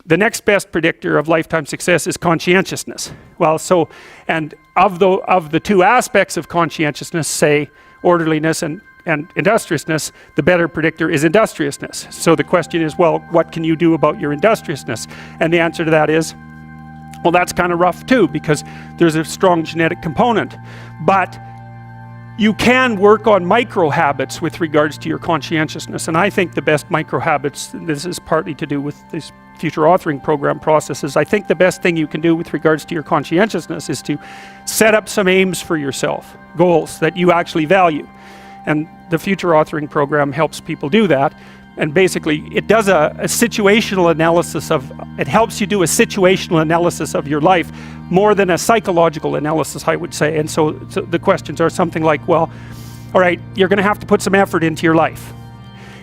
the next best predictor of lifetime success is conscientiousness. Well, so, and of the two aspects of conscientiousness, say orderliness and industriousness, the better predictor is industriousness. So the question is, well, what can you do about your industriousness? And the answer to that is, well, that's kind of rough too, because there's a strong genetic component. But you can work on micro habits with regards to your conscientiousness. And I think the best micro habits, this is partly to do with this future authoring program processes, I think the best thing you can do with regards to your conscientiousness is to set up some aims for yourself, goals that you actually value. And the future authoring program helps people do that. And basically it does a situational analysis of, it helps you do a situational analysis of your life more than a psychological analysis, I would say. And so the questions are something like, well, all right, you're going to have to put some effort into your life.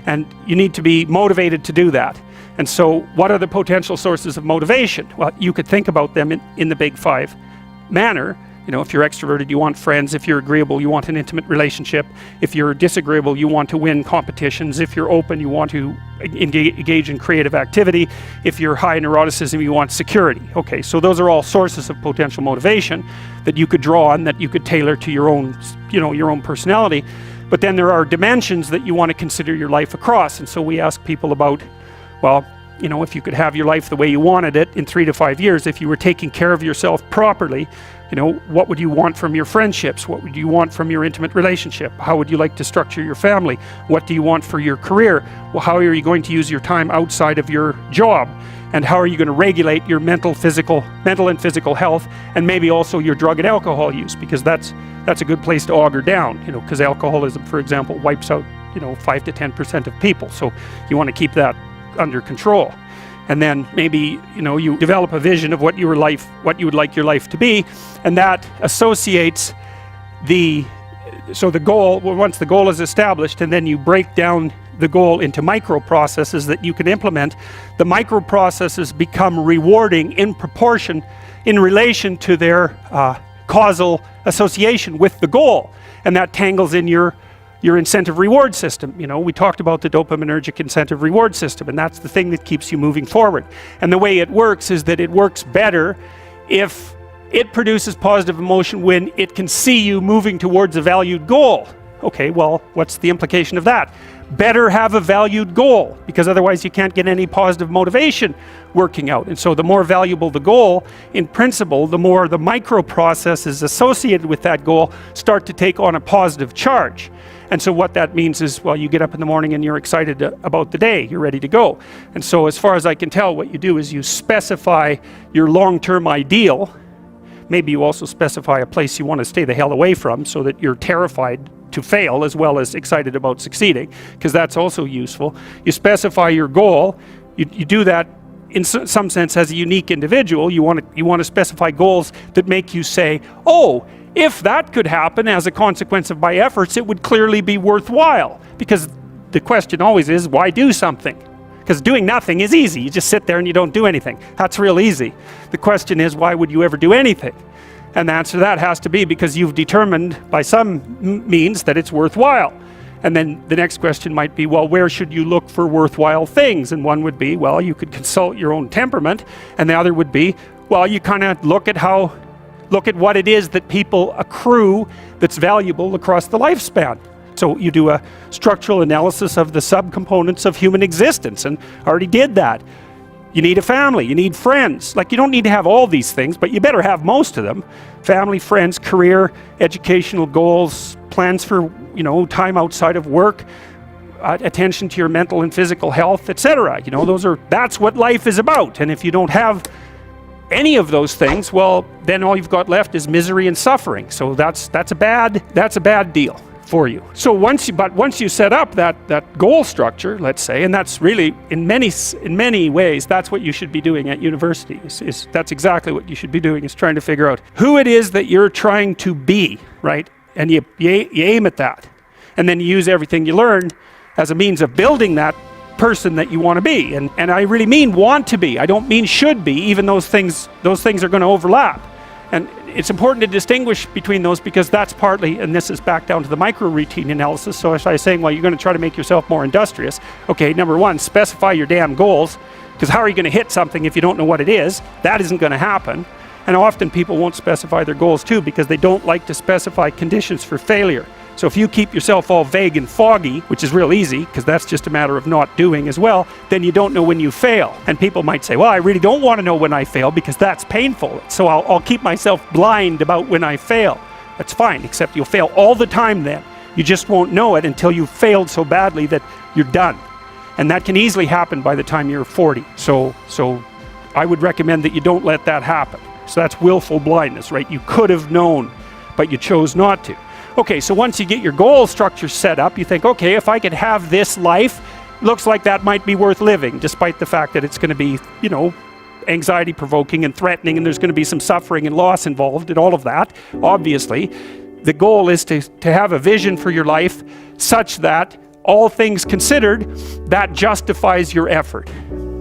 And you need to be motivated to do that. And so what are the potential sources of motivation? Well, you could think about them in the big five manner. You know, if you're extroverted, you want friends. If you're agreeable, you want an intimate relationship. If you're disagreeable, you want to win competitions. If you're open, you want to engage in creative activity. If you're high in neuroticism, you want security. Okay, so those are all sources of potential motivation that you could draw on, that you could tailor to your own, your own personality. But then there are dimensions that you want to consider your life across. And so we ask people about, well, if you could have your life the way you wanted it in 3 to 5 years, if you were taking care of yourself properly, what would you want from your friendships? What would you want from your intimate relationship? How would you like to structure your family? What do you want for your career? Well, how are you going to use your time outside of your job? And how are you going to regulate your mental and physical health, and maybe also your drug and alcohol use? Because that's a good place to auger down, because alcoholism, for example, wipes out, 5 to 10% of people. So you want to keep that under control. And then maybe, you develop a vision of what you would like your life to be, and that associates the goal. Well, once the goal is established, and then you break down the goal into micro processes that you can implement, the micro processes become rewarding in proportion, in relation to their causal association with the goal, and that tangles in your incentive reward system. We talked about the dopaminergic incentive reward system, and that's the thing that keeps you moving forward. And the way it works is that it works better if it produces positive emotion when it can see you moving towards a valued goal. Okay, well, what's the implication of that? Better have a valued goal, because otherwise you can't get any positive motivation working out. And so the more valuable the goal, in principle, the more the micro processes associated with that goal start to take on a positive charge. And so what that means is, well, you get up in the morning and you're excited about the day, you're ready to go. And so as far as I can tell, what you do is you specify your long-term ideal. Maybe you also specify a place you want to stay the hell away from, so that you're terrified to fail as well as excited about succeeding, because that's also useful. You specify your goal. You do that in some sense as a unique individual. You want to specify goals that make you say, oh, if that could happen as a consequence of my efforts, it would clearly be worthwhile. Because the question always is, why do something? Because doing nothing is easy. You just sit there and you don't do anything. That's real easy. The question is, why would you ever do anything? And the answer to that has to be because you've determined by some means that it's worthwhile. And then the next question might be, well, where should you look for worthwhile things? And one would be, well, you could consult your own temperament. And the other would be, well, you kind of look at what it is that people accrue that's valuable across the lifespan. So you do a structural analysis of the subcomponents of human existence, and already did that. You need a family, you need friends. Like, you don't need to have all these things, but you better have most of them. Family, friends, career, educational goals, plans for, time outside of work, attention to your mental and physical health, etc. That's what life is about. And if you don't have any of those things, well, then all you've got left is misery and suffering. So that's a bad deal for you. So once you set up that goal structure, let's say, and that's really in many ways that's what you should be doing at university. That's exactly what you should be doing, is trying to figure out who it is that you're trying to be, right? And you aim at that, and then you use everything you learn as a means of building that person that you want to be. And I really mean want to be. I don't mean should be. Even those things are going to overlap. And it's important to distinguish between those, because that's partly, and this is back down to the micro routine analysis. So if I was saying, well, you're going to try to make yourself more industrious. Okay, number one, specify your damn goals. Because how are you going to hit something if you don't know what it is? That isn't going to happen. And often people won't specify their goals too because they don't like to specify conditions for failure. So if you keep yourself all vague and foggy, which is real easy because that's just a matter of not doing as well, then you don't know when you fail. And people might say, well, I really don't want to know when I fail because that's painful. So I'll keep myself blind about when I fail. That's fine, except you'll fail all the time then. You just won't know it until you've failed so badly that you're done. And that can easily happen by the time you're 40. So I would recommend that you don't let that happen. So that's willful blindness, right? You could have known, but you chose not to. Okay, so once you get your goal structure set up, you think, okay, if I could have this life, looks like that might be worth living, despite the fact that it's going to be, you know, anxiety provoking and threatening, and there's going to be some suffering and loss involved and all of that. Obviously, the goal is to have a vision for your life such that, all things considered, that justifies your effort.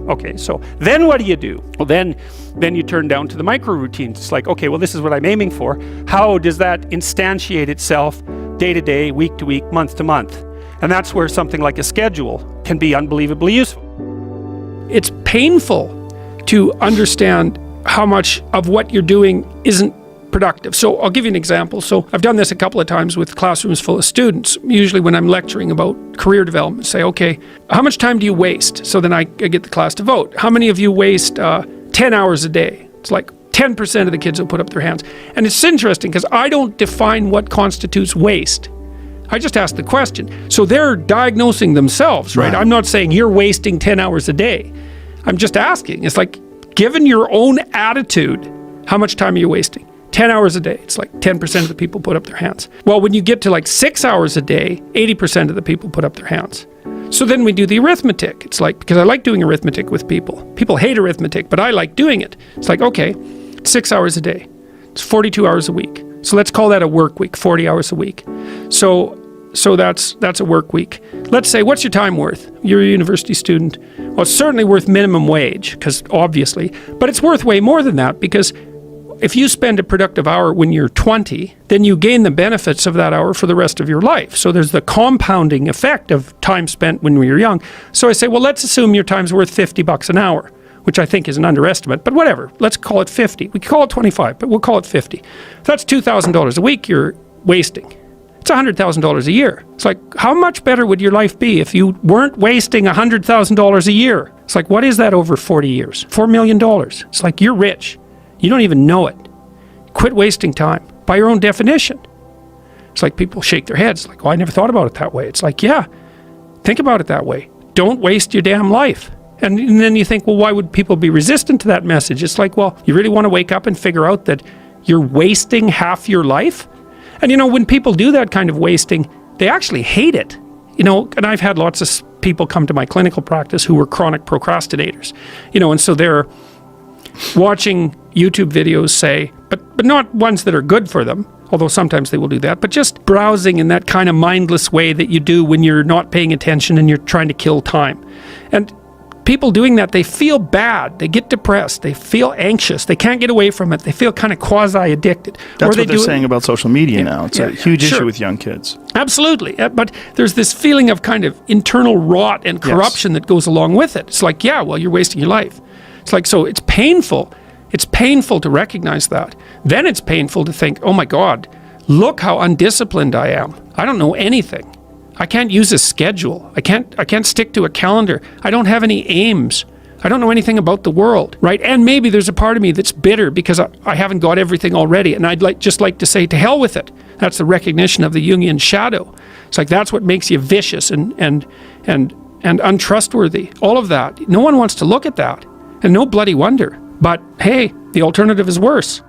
Okay, so then what do? Well, then you turn down to the micro routines. It's like, okay, well, this is what I'm aiming for. How does that instantiate itself day to day, week to week, month to month? And that's where something like a schedule can be unbelievably useful. It's painful to understand how much of what you're doing isn't productive. So I'll give you an example. So I've done this a couple of times with classrooms full of students, usually when I'm lecturing about career development. Say, okay, how much time do you waste? So then I get the class to vote. How many of you waste 10 hours a day? It's like 10% of the kids will put up their hands. And it's interesting because I don't define what constitutes waste. I just ask the question. So they're diagnosing themselves, right? I'm not saying you're wasting 10 hours a day. I'm just asking. It's like, given your own attitude, how much time are you wasting? 10 hours a day. It's like 10% of the people put up their hands. Well, when you get to like 6 hours a day, 80% of the people put up their hands. So then we do the arithmetic. It's like, because I like doing arithmetic with people. People hate arithmetic, but I like doing it. It's like, okay, 6 hours a day. It's 42 hours a week. So let's call that a work week, 40 hours a week. So that's a work week. Let's say, what's your time worth? You're a university student. Well, it's certainly worth minimum wage, because obviously, but it's worth way more than that, because if you spend a productive hour when you're 20, then you gain the benefits of that hour for the rest of your life. So there's the compounding effect of time spent when you're young. So I say, well, let's assume your time's worth $50 an hour, which I think is an underestimate, but whatever. Let's call it 50. We could call it 25, but we'll call it 50. If that's $2,000 a week you're wasting. It's $100,000 a year. It's like, how much better would your life be if you weren't wasting $100,000 a year? It's like, what is that over 40 years? $4 million. It's like, you're rich. You don't even know it. Quit wasting time by your own definition. It's like people shake their heads like, oh, I never thought about it that way. It's like, yeah, think about it that way. Don't waste your damn life. And then you think, well, why would people be resistant to that message? It's like, well, you really want to wake up and figure out that you're wasting half your life? And you know, when people do that kind of wasting, they actually hate it. You know, and I've had lots of people come to my clinical practice who were chronic procrastinators. You know, and so they're watching YouTube videos, say, but not ones that are good for them, although sometimes they will do that, but just browsing in that kind of mindless way that you do when you're not paying attention and you're trying to kill time. And people doing that, they feel bad, they get depressed, they feel anxious, they can't get away from it, they feel kind of quasi-addicted. That's what they're saying about social media now. It's a huge issue with young kids. Absolutely, but there's this feeling of kind of internal rot and corruption that goes along with it. It's like, yeah, well, you're wasting your life. It's like, so it's painful. It's painful to recognize that. Then it's painful to think, oh my God, look how undisciplined I am. I don't know anything. I can't use a schedule. I can't stick to a calendar. I don't have any aims. I don't know anything about the world, right? And maybe there's a part of me that's bitter because I haven't got everything already. And I'd just like to say, to hell with it. That's the recognition of the Jungian shadow. It's like, that's what makes you vicious and untrustworthy. All of that. No one wants to look at that. And no bloody wonder. But hey, the alternative is worse.